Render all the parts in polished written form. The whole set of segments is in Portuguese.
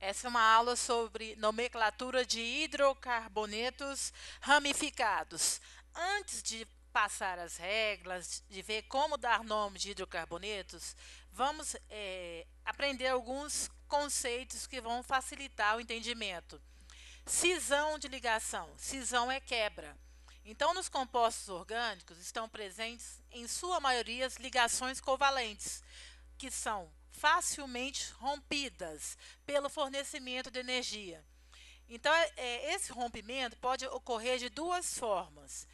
Essa é uma aula sobre nomenclatura de hidrocarbonetos ramificados. Antes de passar as regras, de ver como dar nome de hidrocarbonetos, vamos aprender alguns conceitos que vão facilitar o entendimento. Cisão de ligação. Cisão é quebra. Então, nos compostos orgânicos estão presentes, em sua maioria, as ligações covalentes, que são facilmente rompidas pelo fornecimento de energia. Então, esse rompimento pode ocorrer de duas formas.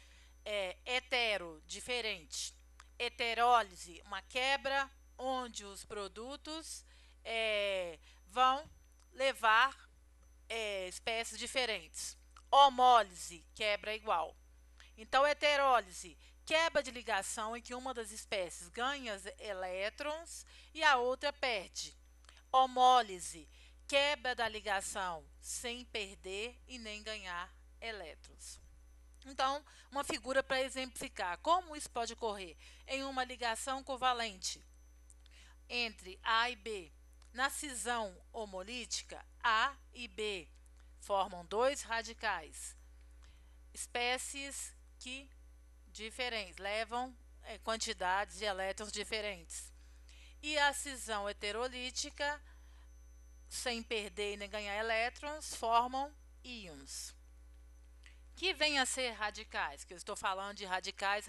Hetero, diferente. Heterólise, uma quebra onde os produtos vão levar espécies diferentes. Homólise, quebra igual. Então, heterólise, quebra de ligação em que uma das espécies ganha elétrons e a outra perde. Homólise, quebra da ligação sem perder e nem ganhar elétrons. Então, uma figura para exemplificar como isso pode ocorrer em uma ligação covalente entre A e B. Na cisão homolítica, A e B formam dois radicais, espécies que diferentes, levam quantidades de elétrons diferentes. E a cisão heterolítica, sem perder e nem ganhar elétrons, formam íons. Que vêm a ser radicais, que eu estou falando de radicais,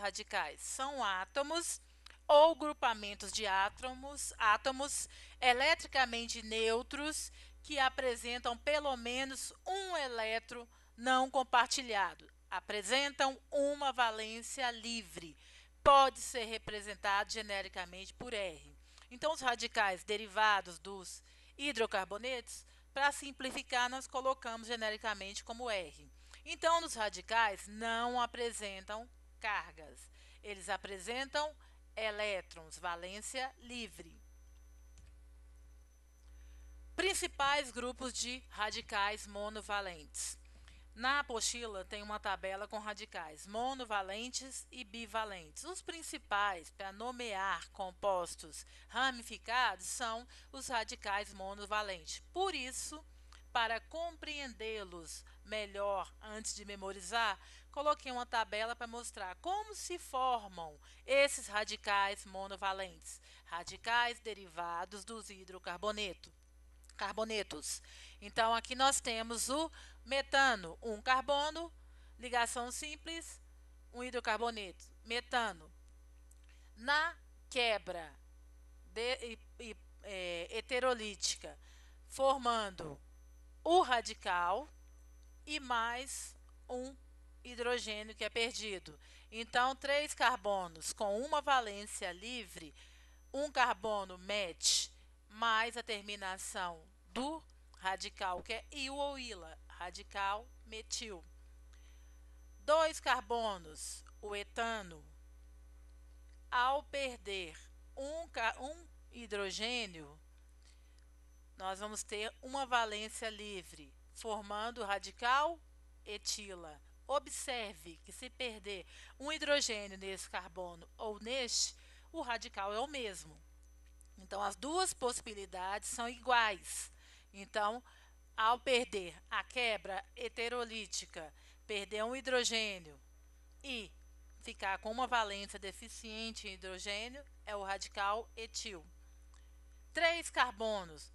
são átomos ou grupamentos de átomos eletricamente neutros que apresentam pelo menos um elétron não compartilhado, apresentam uma valência livre. Pode ser representado genericamente por R. Então, os radicais derivados dos hidrocarbonetos, para simplificar, nós colocamos genericamente como R. Então, nos radicais não apresentam cargas. Eles apresentam elétrons, valência livre. Principais grupos de radicais monovalentes. Na apostila tem uma tabela com radicais monovalentes e bivalentes. Os principais para nomear compostos ramificados são os radicais monovalentes. Por isso, para compreendê-los melhor antes de memorizar, coloquei uma tabela para mostrar como se formam esses radicais monovalentes, radicais derivados dos carbonetos. Então, aqui nós temos o metano, um carbono, ligação simples, um hidrocarboneto, metano. Na quebra heterolítica, formando o radical e mais um hidrogênio que é perdido. Então, três carbonos com uma valência livre, um carbono match mais a terminação do radical, que é il ou ila, radical metil. Dois carbonos, o etano, ao perder um hidrogênio, nós vamos ter uma valência livre, formando o radical etila. Observe que se perder um hidrogênio nesse carbono ou neste, o radical é o mesmo. Então, as duas possibilidades são iguais. Então, ao perder a quebra heterolítica, perder um hidrogênio e ficar com uma valência deficiente em hidrogênio, é o radical etil. Três carbonos,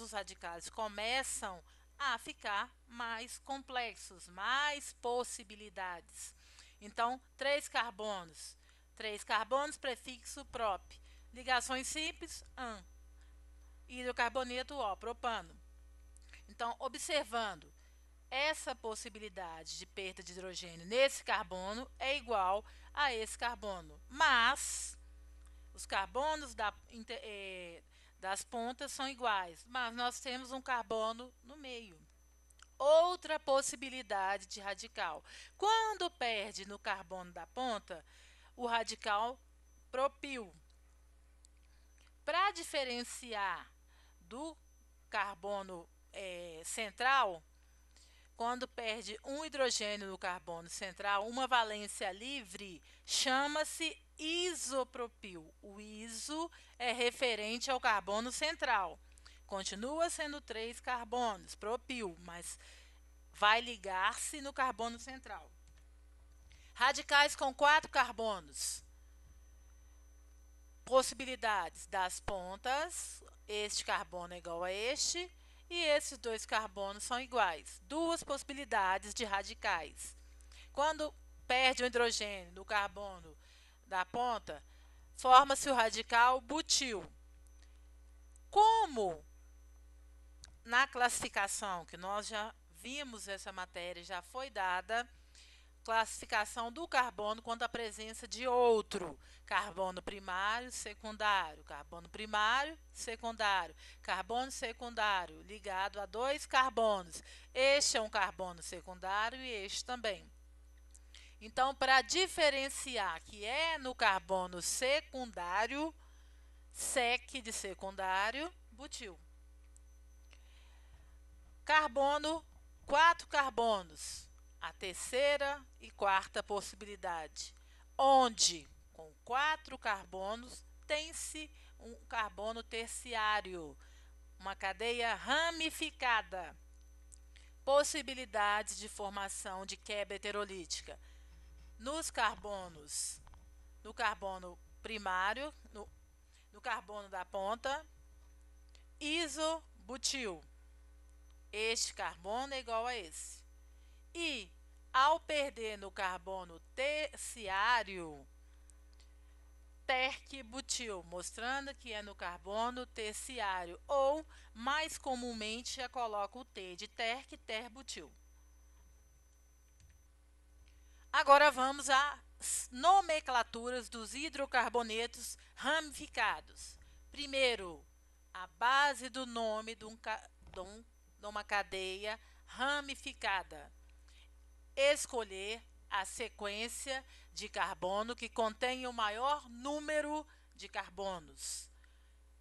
os radicais começam a ficar mais complexos, mais possibilidades. Então, três carbonos, prefixo prop. Ligações simples, an. Hidrocarboneto, O, propano. Então, observando, essa possibilidade de perda de hidrogênio nesse carbono é igual a esse carbono. Mas, os carbonos das pontas são iguais, mas nós temos um carbono no meio. Outra possibilidade de radical. Quando perde no carbono da ponta, o radical propil. Para diferenciar do carbono central, quando perde um hidrogênio no carbono central, uma valência livre, chama-se isopropil. O iso é referente ao carbono central. continua sendo 3 carbonos, propil, mas vai ligar-se no carbono central. Radicais com 4 carbonos. Possibilidades das pontas, este carbono é igual a este, e esses 2 carbonos são iguais. 2 possibilidades de radicais. Quando perde o hidrogênio no carbono da ponta, forma-se o radical butil. Como na classificação, que nós já vimos essa matéria, já foi dada, classificação do carbono quanto à presença de outro carbono primário, secundário, carbono primário, secundário, carbono secundário ligado a 2 carbonos. Este é um carbono secundário e este também. Então, para diferenciar que é no carbono secundário, sec de secundário, butil. Carbono, 4 carbonos. A terceira e quarta possibilidade, onde com 4 carbonos tem-se um carbono terciário, uma cadeia ramificada. Possibilidades de formação de quebra heterolítica nos carbonos, no carbono primário, no carbono da ponta, isobutil. Este carbono é igual a esse. E, ao perder no carbono terciário, terc-butil, mostrando que é no carbono terciário, ou, mais comumente, já coloca o T de terc, ter-butil. Agora vamos às nomenclaturas dos hidrocarbonetos ramificados. Primeiro, a base do nome de uma cadeia ramificada. Escolher a sequência de carbono que contém o maior número de carbonos.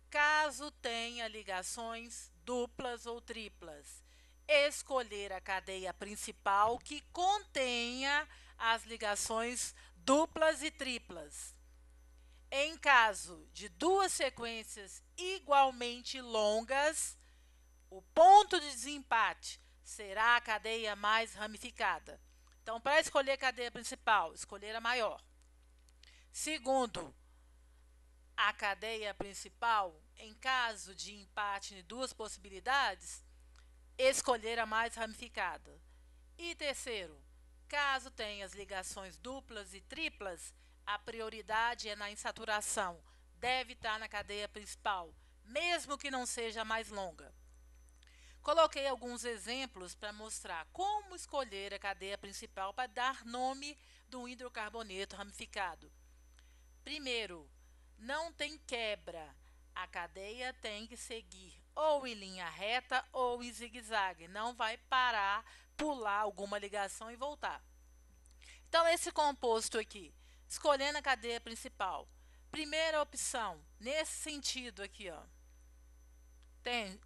Caso tenha ligações duplas ou triplas, escolher a cadeia principal que contenha as ligações duplas e triplas. Em caso de 2 sequências igualmente longas, o ponto de desempate será a cadeia mais ramificada. Então, para escolher a cadeia principal, escolher a maior. Segundo, a cadeia principal, em caso de empate de 2 possibilidades, escolher a mais ramificada. E terceiro, caso tenha as ligações duplas e triplas, a prioridade é na insaturação. Deve estar na cadeia principal, mesmo que não seja a mais longa. Coloquei alguns exemplos para mostrar como escolher a cadeia principal para dar nome do hidrocarboneto ramificado. Primeiro, não tem quebra. A cadeia tem que seguir ou em linha reta ou em zigue-zague. Não vai parar, pular alguma ligação e voltar. Então, esse composto aqui, escolhendo a cadeia principal. Primeira opção, nesse sentido aqui, ó, tem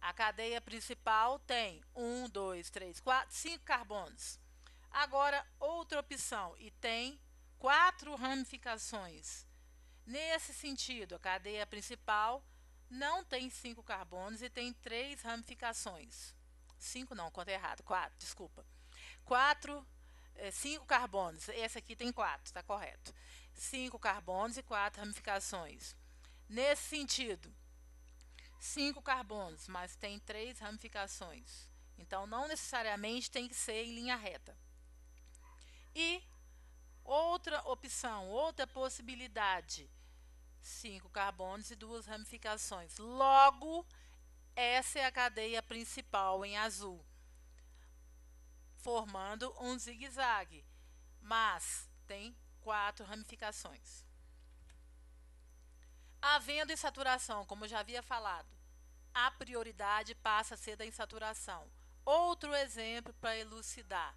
a cadeia principal tem 1, 2, 3, 4, 5 carbonos. Agora, outra opção, e tem 4 ramificações. Nesse sentido, a cadeia principal não tem 5 carbonos e tem 3 ramificações. 5 não, contei errado, 4, desculpa. 5 carbonos, esse aqui tem 4, está correto. 5 carbonos e 4 ramificações. Nesse sentido, 5 carbonos, mas tem 3 ramificações. Então, não necessariamente tem que ser em linha reta. E outra opção, outra possibilidade, 5 carbonos e 2 ramificações. Logo, essa é a cadeia principal em azul, formando um zigue-zague, mas tem 4 ramificações. Havendo insaturação, como eu já havia falado, a prioridade passa a ser da insaturação. Outro exemplo para elucidar.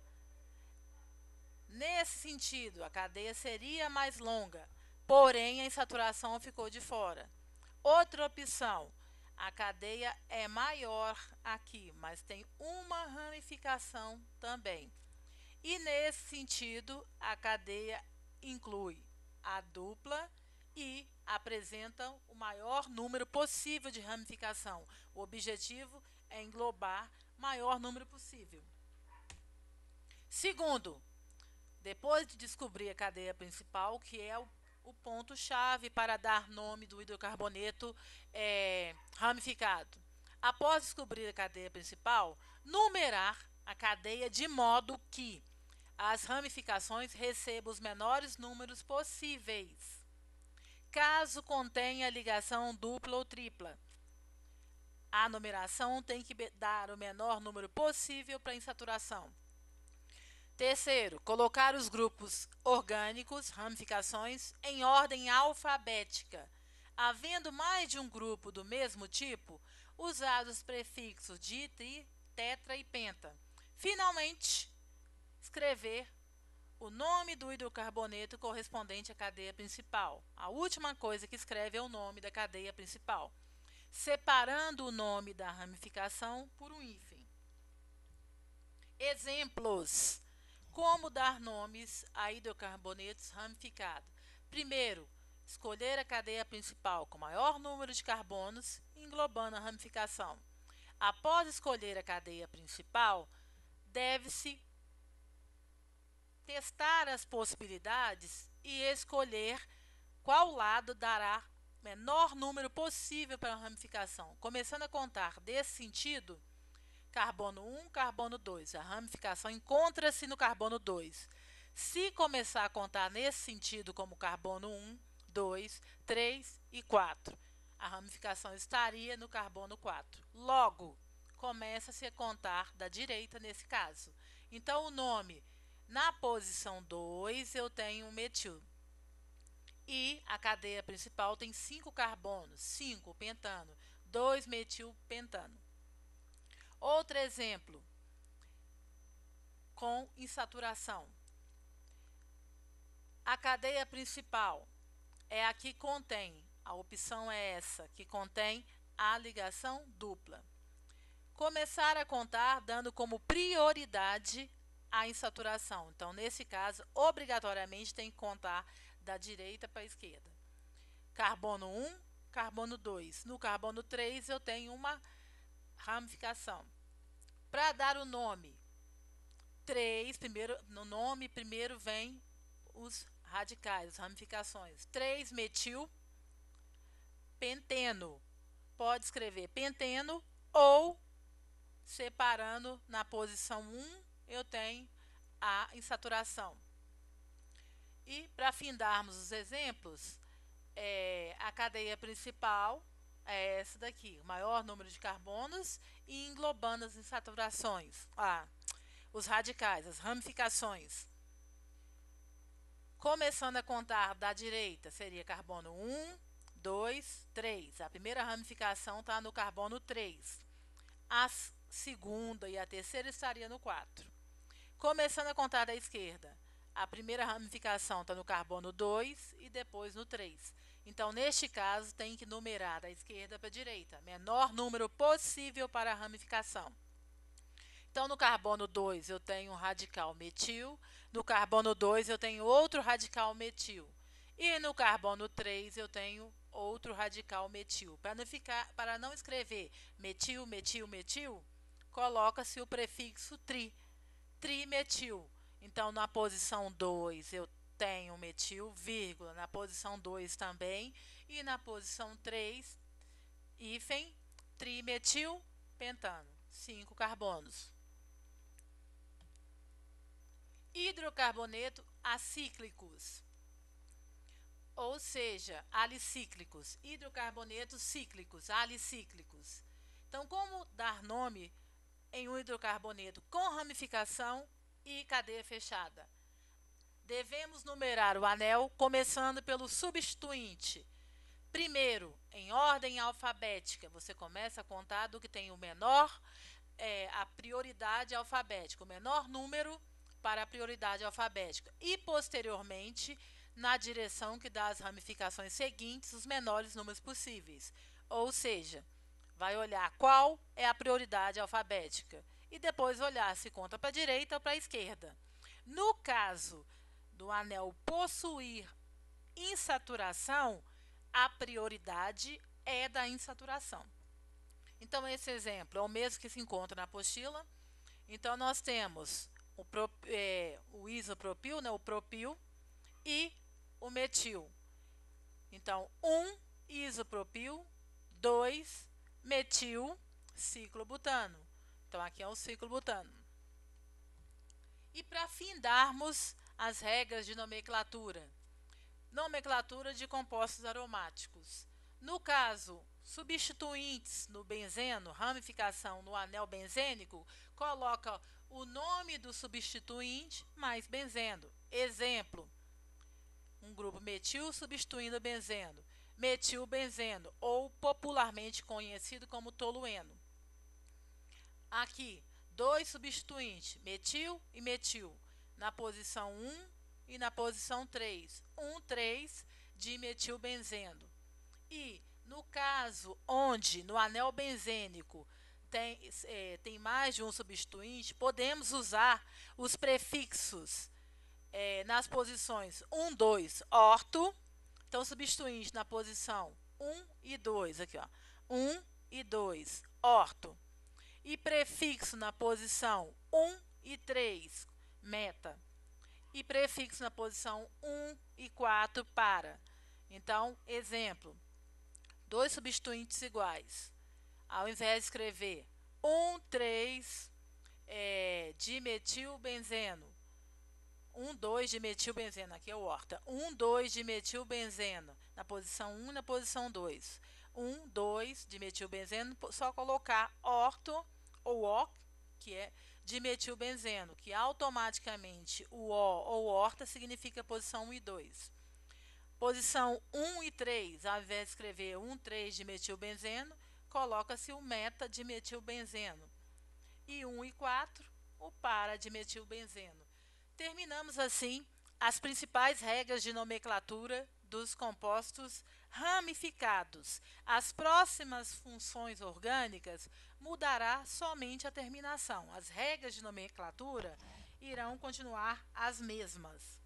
Nesse sentido, a cadeia seria mais longa, porém a insaturação ficou de fora. Outra opção, a cadeia é maior aqui, mas tem uma ramificação também. E nesse sentido, a cadeia inclui a dupla e apresentam o maior número possível de ramificação. O objetivo é englobar o maior número possível. Segundo, depois de descobrir a cadeia principal, que é o ponto-chave para dar nome do hidrocarboneto ramificado. Após descobrir a cadeia principal, numerar a cadeia de modo que as ramificações recebam os menores números possíveis. Caso contenha ligação dupla ou tripla, a numeração tem que dar o menor número possível para a insaturação. Terceiro, colocar os grupos orgânicos, ramificações, em ordem alfabética. Havendo mais de um grupo do mesmo tipo, usar os prefixos di, tri, tetra e penta. Finalmente, escrever o nome do hidrocarboneto correspondente à cadeia principal. A última coisa que escreve é o nome da cadeia principal, separando o nome da ramificação por um hífen. Exemplos. Como dar nomes a hidrocarbonetos ramificados? Primeiro, escolher a cadeia principal com maior número de carbonos, englobando a ramificação. Após escolher a cadeia principal, deve-se testar as possibilidades e escolher qual lado dará o menor número possível para a ramificação. Começando a contar desse sentido, carbono 1, carbono 2. A ramificação encontra-se no carbono 2. Se começar a contar nesse sentido como carbono 1, 2, 3 e 4, a ramificação estaria no carbono 4. Logo, começa-se a contar da direita nesse caso. Então, o nome, na posição 2, eu tenho um metil. E a cadeia principal tem 5 carbonos, 5 pentano, 2 metilpentano. Outro exemplo, com insaturação. A cadeia principal é a que contém, a opção é essa, que contém a ligação dupla. Começar a contar dando como prioridade a insaturação. Então, nesse caso, obrigatoriamente tem que contar da direita para a esquerda. Carbono 1, carbono 2. No carbono 3 eu tenho uma ramificação. Para dar o nome 3, no nome primeiro vem os radicais, as ramificações. 3-metil penteno. Pode escrever penteno ou separando na posição 1 eu tenho a insaturação. E para findarmos os exemplos, a cadeia principal é essa daqui, o maior número de carbonos e englobando as insaturações, os radicais, as ramificações. Começando a contar da direita, seria carbono 1, 2, 3. A primeira ramificação está no carbono 3. A segunda e a terceira estaria no 4. Começando a contar da esquerda, a primeira ramificação está no carbono 2 e depois no 3. Então, neste caso, tem que numerar da esquerda para a direita, menor número possível para a ramificação. Então, no carbono 2 eu tenho um radical metil, no carbono 2 eu tenho outro radical metil, e no carbono 3 eu tenho outro radical metil. Para não escrever metil, metil, metil, coloca-se o prefixo tri, trimetil. Então, na posição 2 eu tenho metil, vírgula, na posição 2 também, e na posição 3, hífen, trimetil, pentano, 5 carbonos. Hidrocarboneto acíclicos, ou seja, alicíclicos, hidrocarbonetos cíclicos, alicíclicos. Então, como dar nome em um hidrocarboneto com ramificação e cadeia fechada? Devemos numerar o anel começando pelo substituinte. Primeiro, em ordem alfabética, você começa a contar do que tem o menor, a prioridade alfabética, o menor número para a prioridade alfabética. E, posteriormente, na direção que dá as ramificações seguintes, os menores números possíveis. Ou seja, vai olhar qual é a prioridade alfabética e depois olhar se conta para a direita ou para a esquerda. No caso do anel possuir insaturação, a prioridade é da insaturação. Então, esse exemplo é o mesmo que se encontra na apostila. Então, nós temos o isopropil, né, o propil, e o metil. Então, 1 isopropil, 2 metil ciclobutano. Então, aqui é o ciclobutano. E para findarmos as regras de nomenclatura. Nomenclatura de compostos aromáticos. No caso, substituintes no benzeno, ramificação no anel benzênico, coloca o nome do substituinte mais benzeno. Exemplo, um grupo metil substituindo benzeno. Metilbenzeno, ou popularmente conhecido como tolueno. Aqui, dois substituintes, metil e metil, na posição 1 e na posição 3. 1,3 de metilbenzeno. E no caso onde no anel benzênico tem mais de um substituinte, podemos usar os prefixos nas posições 1, 2, orto. Então, substituinte na posição 1 e 2, aqui ó, 1 e 2, orto. E prefixo na posição 1 e 3, meta. E prefixo na posição 1 e 4, para. Então, exemplo, dois substituintes iguais. Ao invés de escrever 1,3 dimetilbenzeno, 1,2 dimetilbenzeno, aqui é o orta, 1,2 dimetilbenzeno, na posição 1 e na posição 2. 1,2 dimetilbenzeno, só colocar orto ou O, que é dimetilbenzeno, que automaticamente o O ou orta significa posição 1 e 2. Posição 1 e 3, ao invés de escrever 1,3 dimetilbenzeno, coloca-se o meta-dimetilbenzeno. E 1 e 4, o para-dimetilbenzeno. Terminamos assim as principais regras de nomenclatura dos compostos ramificados. As próximas funções orgânicas mudará somente a terminação. As regras de nomenclatura irão continuar as mesmas.